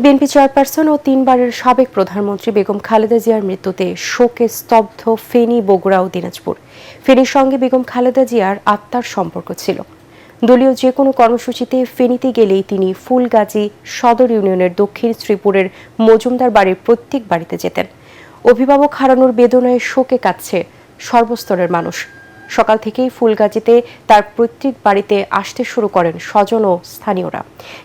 BNP chairperson ও ৩ বারের সাবেক প্রধানমন্ত্রী বেগম খালেদা জিয়ার মৃত্যুতে শোকে স্তব্ধ ফেনী, বগুড়া ও দিনাজপুর। ফেনীর সঙ্গে বেগম খালেদা জিয়ার আত্মার সম্পর্ক ছিল। দলীয় যে কোনো কর্মসূচিতে ফেনীতে গেলেই তিনি ফুলগাজী সদর ইউনিয়নের দক্ষিণ শ্রীপুরের মজুমদার বাড়ির প্রত্যেক বাড়িতে যেতেন। অভিভাবক হারানোর বেদনায় শোকে কাঁদছে সর্বস্তরের মানুষ। সকাল থেকেই ফুলগাজীতে তার প্রত্যেক বাড়িতে আসতে শুরু করেন স্বজন ও স্থানীয়রা।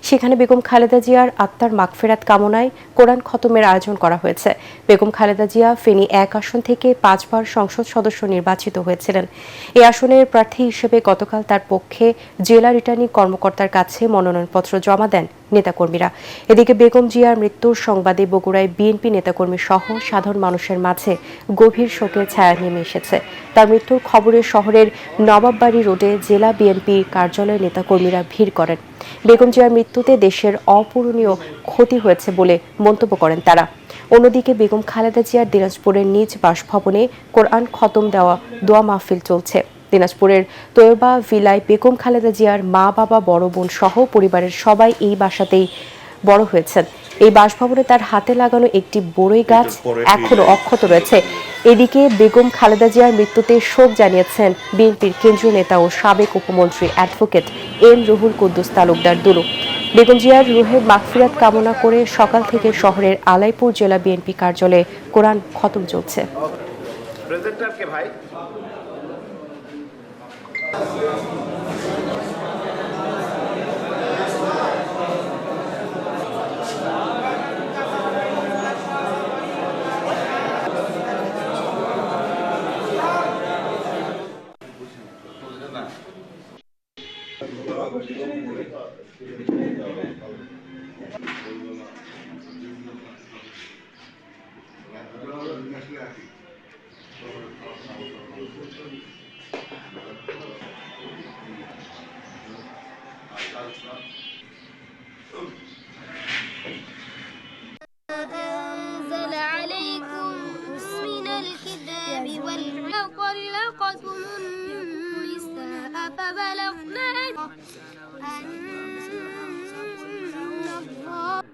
সেখানে বেগম খালেদা জিয়ার আত্মার মাগফিরাত কামনায় কোরআন খতমের আয়োজন করা হয়েছে। বেগম খালেদা জিয়া ফেনী ১ আসন থেকে ৫ বার সংসদ সদস্য নির্বাচিত হয়েছিলেন। এই আসনের প্রার্থী হিসেবে গতকাল তার পক্ষে জেলা রিটার্নিং কর্মকর্তার কাছে মনোনয়নপত্র জমা দেন নেতাকর্মীরা। এদিকে বেগম জিয়ার মৃত্যুর সংবাদে বগুড়ায় বিএনপি নেতাকর্মী সহ সাধারণ মানুষের মাঝে গভীর শোকের ছায়া নেমে এসেছে। তার মৃত্যুর খবরে শহরের নবাববাড়ি রোডে জেলা বিএনপি কার্যালয়ে নেতাকর্মীরা ভিড় করেন। বেগম জিয়ার মৃত্যুতে দেশের অপূরণীয় ক্ষতি হয়েছে বলে মন্তব্য করেন তারা। অন্যদিকে বেগম খালেদা জিয়ার দিনাজপুরের নিজ বাসভবনে কোরআন খতম দেওয়া দোয়া মাহফিল চলছে। দিনাজপুরের তৈয়বা ভিলায় বেগম খালেদা জিয়ার মা, বাবা, বড় বোন সহ পরিবারের সবাই এই বাসাতেই বড় হয়েছেন। এই বাসভবনে তার হাতে লাগানো একটি বড়ই গাছ এখনো অক্ষত রয়েছে। এদিকে বেগম খালেদা জিয়ার মৃত্যুতে শোক জানিয়েছেন বিএনপির কেন্দ্রীয় নেতা ও সাবেক উপমন্ত্রী অ্যাডভোকেট এম রুহুল কুদ্দুস তালুকদার দুলু। বেগম জিয়ার রুহের মাগফিরাত কামনা করে সকাল থেকে শহরের আলাইপুর জেলা বিএনপি কার্যালয়ে কোরআন খতম চলছে। أنزل عليكم من الكتاب طلقتم النساء فبلغن أن الله